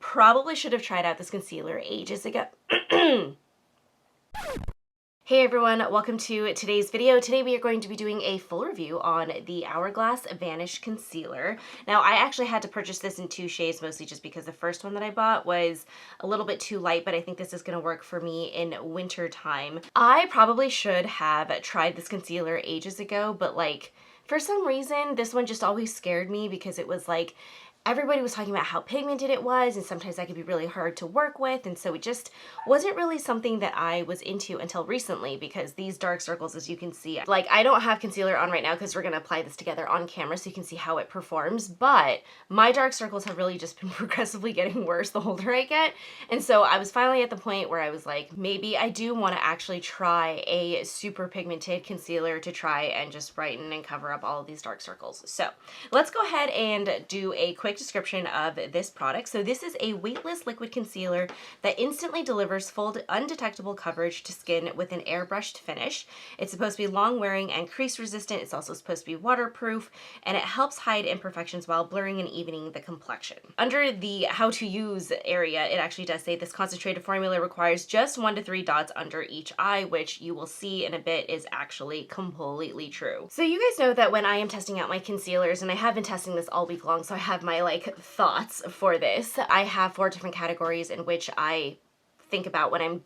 probably should have tried out this concealer ages ago. Hey everyone, welcome to today's video. Today we are going to be doing a full review on the Hourglass Vanish Concealer. Now I actually had to purchase this in 2 shades, mostly just because the first one that I bought was a little bit too light, but I think this is going to work for me in winter time. I probably should have tried this concealer ages ago, but like for some reason this one just always scared me because it was like everybody was talking about how pigmented it was, and sometimes that could be really hard to work with, and so it just wasn't really something that I was into until recently, because these dark circles, as you can see, like I don't have concealer on right now because we're going to apply this together on camera so you can see how it performs, but my dark circles have really just been progressively getting worse the older I get, and so I was finally at the point where I was like, maybe I do want to actually try a super pigmented concealer to try and just brighten and cover up all of these dark circles. So let's go ahead and do a quick description of this product. So this is a weightless liquid concealer that instantly delivers full undetectable coverage to skin with an airbrushed finish. It's supposed to be long wearing and crease resistant. It's also supposed to be waterproof, and it helps hide imperfections while blurring and evening the complexion. Under the how to use area, it actually does say this concentrated formula requires just 1 to 3 dots under each eye, which you will see in a bit is actually completely true. So you guys know that when I am testing out my concealers, and I have been testing this all week long, so I have my like thoughts for this. I have 4 different categories in which I think about when I'm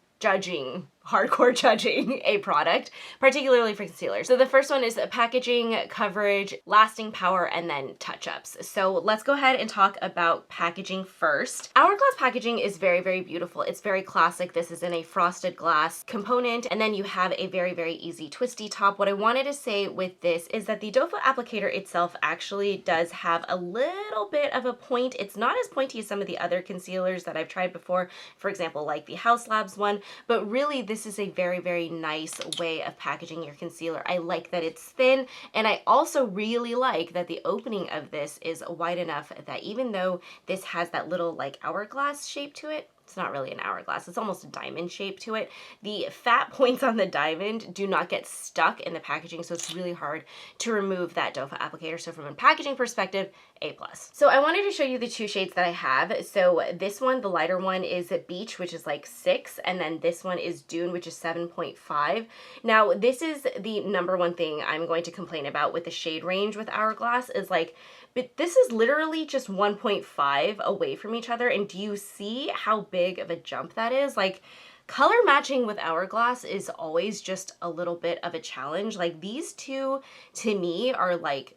hardcore judging a product, particularly for concealers. So the first one is packaging, coverage, lasting power, and then touch-ups. So let's go ahead and talk about packaging first. Hourglass packaging is very, very beautiful. It's very classic. This is in a frosted glass component, and then you have a very, very easy twisty top. What I wanted to say with this is that the doe foot applicator itself actually does have a little bit of a point. It's not as pointy as some of the other concealers that I've tried before, for example, like the House Labs one, but really this is a very, very nice way of packaging your concealer. I like that it's thin, and I also really like that the opening of this is wide enough that even though this has that little like hourglass shape to it, it's not really an hourglass, it's almost a diamond shape to it. The fat points on the diamond do not get stuck in the packaging, so it's really hard to remove that doe foot applicator. So from a packaging perspective, A+. So I wanted to show you the 2 shades that I have. So this one, the lighter one, is Beech, which is like 6, and then this one is Dune, which is 7.5. Now this is the number one thing I'm going to complain about with the shade range with Hourglass is like, but this is literally just 1.5 away from each other, and do you see how big of a jump that is? Like, color matching with Hourglass is always just a little bit of a challenge. Like, these two to me are like,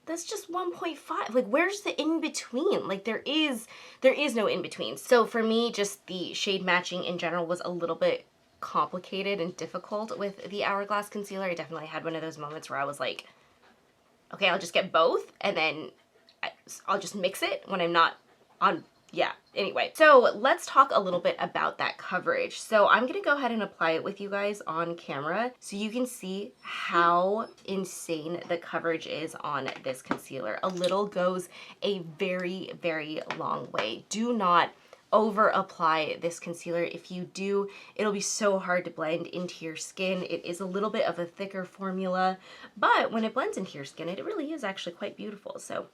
that's just 1.5. Like, where's the in-between? Like, there is no in-between. So for me, just the shade matching in general was a little bit complicated and difficult with the Hourglass concealer. I definitely had one of those moments where I was like, okay, I'll just get both, and then I'll just mix it when I'm not on, yeah, anyway. So let's talk a little bit about that coverage. So I'm gonna go ahead and apply it with you guys on camera so you can see how insane the coverage is on this concealer. A little goes a very, very long way. Do not over apply this concealer. If you do, it'll be so hard to blend into your skin. It is a little bit of a thicker formula, but when it blends into your skin, it really is actually quite beautiful. So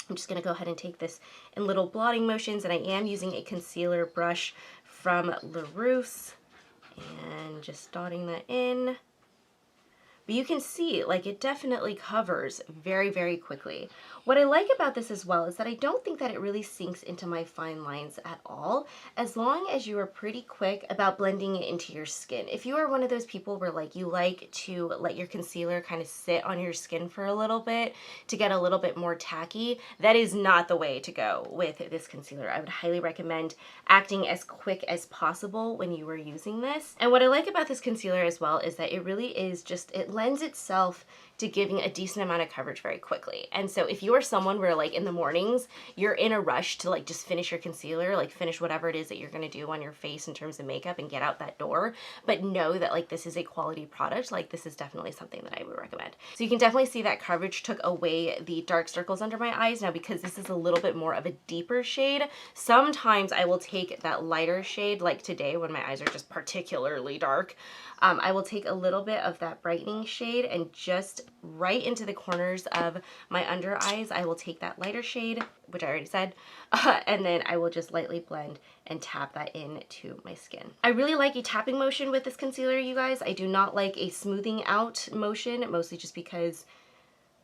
I'm just going to go ahead and take this in little blotting motions, and I am using a concealer brush from LaRousse and just dotting that in. But you can see, like, it definitely covers very, very quickly. What I like about this as well is that I don't think that it really sinks into my fine lines at all, as long as you are pretty quick about blending it into your skin. If you are one of those people where, like, you like to let your concealer kind of sit on your skin for a little bit to get a little bit more tacky, that is not the way to go with this concealer. I would highly recommend acting as quick as possible when you are using this. And what I like about this concealer as well is that it really is just, it lends itself to giving a decent amount of coverage very quickly. And so if you are someone where like in the mornings, you're in a rush to like just finish your concealer, like finish whatever it is that you're gonna do on your face in terms of makeup and get out that door, but know that like this is a quality product, like this is definitely something that I would recommend. So you can definitely see that coverage took away the dark circles under my eyes. Now because this is a little bit more of a deeper shade, sometimes I will take that lighter shade, like today when my eyes are just particularly dark, I will take a little bit of that brightening shade and just right into the corners of my under eyes. I will take that lighter shade, which I already said, and then I will just lightly blend and tap that into my skin. I really like a tapping motion with this concealer, you guys. I do not like a smoothing out motion, mostly just because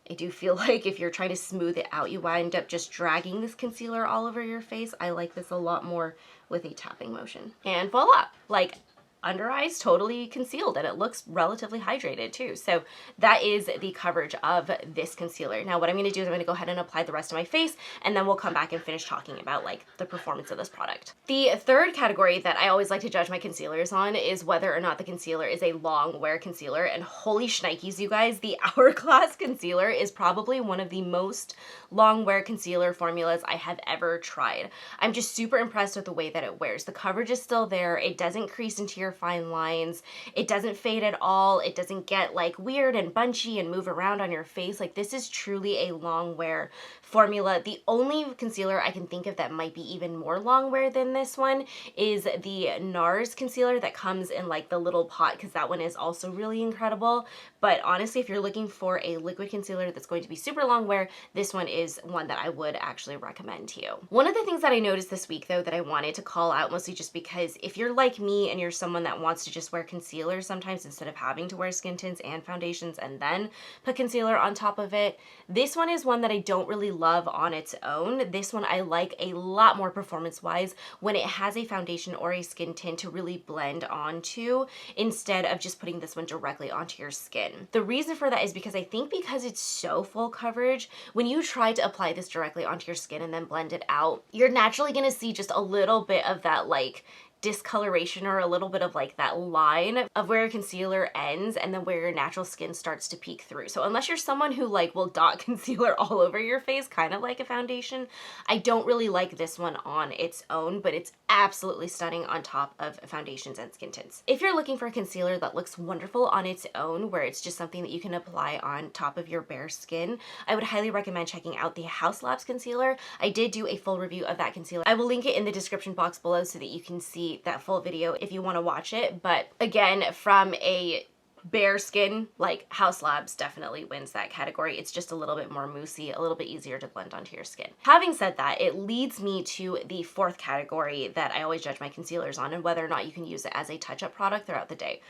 I do feel like if you're trying to smooth it out, you wind up just dragging this concealer all over your face. I like this a lot more with a tapping motion. And voila, like under eyes totally concealed, and it looks relatively hydrated too. So that is the coverage of this concealer. Now what I'm going to do is I'm going to go ahead and apply the rest of my face, and then we'll come back and finish talking about like the performance of this product. The third category that I always like to judge my concealers on is whether or not the concealer is a long wear concealer, and holy shnikes, you guys, the Hourglass concealer is probably one of the most long wear concealer formulas I have ever tried. I'm just super impressed with the way that it wears. The coverage is still there. It doesn't crease into your fine lines. It doesn't fade at all. It doesn't get like weird and bunchy and move around on your face. Like this is truly a long wear formula. The only concealer I can think of that might be even more long wear than this one is the NARS concealer that comes in like the little pot, because that one is also really incredible. But honestly, if you're looking for a liquid concealer that's going to be super long wear, this one is one that I would actually recommend to you. One of the things that I noticed this week though that I wanted to call out, mostly just because if you're like me and you're someone that wants to just wear concealer sometimes instead of having to wear skin tints and foundations and then put concealer on top of it, this one is one that I don't really love on its own. This one I like a lot more performance-wise when it has a foundation or a skin tint to really blend onto, instead of just putting this one directly onto your skin. The reason for that is because I think because it's so full coverage, when you try to apply this directly onto your skin and then blend it out, you're naturally going to see just a little bit of that like discoloration, or a little bit of like that line of where a concealer ends and then where your natural skin starts to peek through. So unless you're someone who like will dot concealer all over your face, kind of like a foundation, I don't really like this one on its own, but it's absolutely stunning on top of foundations and skin tints. If you're looking for a concealer that looks wonderful on its own, where it's just something that you can apply on top of your bare skin, I would highly recommend checking out the Haus Labs concealer. I did do a full review of that concealer. I will link it in the description box below so that you can see that full video if you want to watch it. But again, from a bare skin, like Haus Labs definitely wins that category. It's just a little bit more moussey, a little bit easier to blend onto your skin. Having said that, it leads me to the fourth category that I always judge my concealers on, and whether or not you can use it as a touch-up product throughout the day.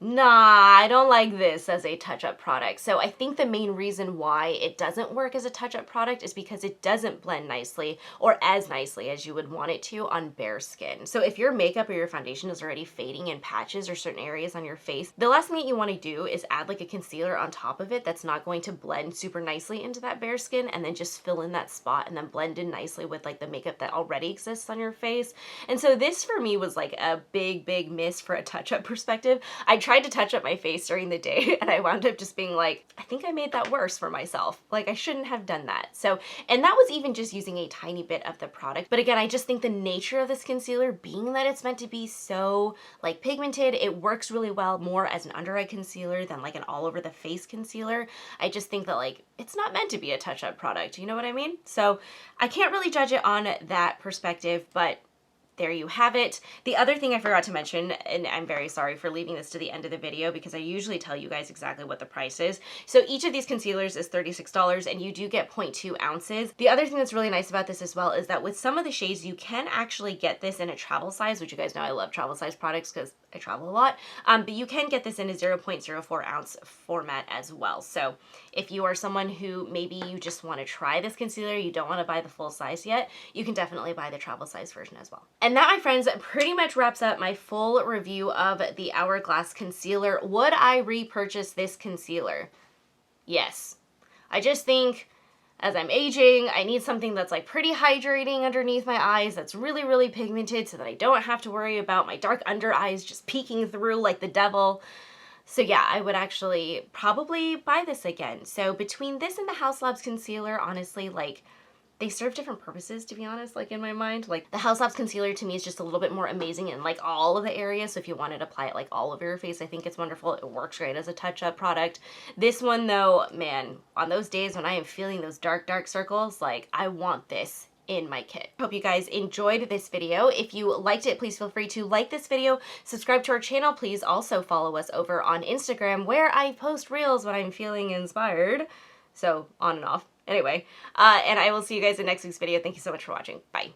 Nah, I don't like this as a touch-up product. So I think the main reason why it doesn't work as a touch-up product is because it doesn't blend nicely, or as nicely as you would want it to, on bare skin. So if your makeup or your foundation is already fading in patches or certain areas on your face, the last thing that you want to do is add like a concealer on top of it that's not going to blend super nicely into that bare skin, and then just fill in that spot and then blend in nicely with like the makeup that already exists on your face. And so this for me was like a big miss for a touch-up perspective. I tried to touch up my face during the day and I wound up just being like, I think I made that worse for myself. Like I shouldn't have done that. So, and that was even just using a tiny bit of the product. But again, I just think the nature of this concealer, being that it's meant to be so like pigmented, it works really well more as an under eye concealer than like an all over the face concealer. I just think that like, it's not meant to be a touch-up product. You know what I mean? So I can't really judge it on that perspective, but there you have it. The other thing I forgot to mention, and I'm very sorry for leaving this to the end of the video because I usually tell you guys exactly what the price is. So each of these concealers is $36 and you do get 0.2 ounces. The other thing that's really nice about this as well is that with some of the shades, you can actually get this in a travel size, which you guys know I love travel size products because I travel a lot. But you can get this in a 0.04 ounce format as well. So if you are someone who maybe you just want to try this concealer, you don't want to buy the full size yet, you can definitely buy the travel size version as well. And that, my friends, pretty much wraps up my full review of the Hourglass concealer. Would I repurchase this concealer? Yes. I just think as I'm aging, I need something that's like pretty hydrating underneath my eyes, that's really pigmented, so that I don't have to worry about my dark under eyes just peeking through like the devil. So yeah, I would actually probably buy this again. So between this and the Haus Labs concealer, honestly, like, they serve different purposes, to be honest, like in my mind. Like the Haus Labs concealer to me is just a little bit more amazing in like all of the areas. So if you wanted to apply it like all over your face, I think it's wonderful. It works great as a touch-up product. This one though, man, on those days when I am feeling those dark circles, like I want this in my kit. Hope you guys enjoyed this video. If you liked it, please feel free to like this video, subscribe to our channel. Please also follow us over on Instagram, where I post reels when I'm feeling inspired. So on and off. Anyway, and I will see you guys in next week's video. Thank you so much for watching. Bye.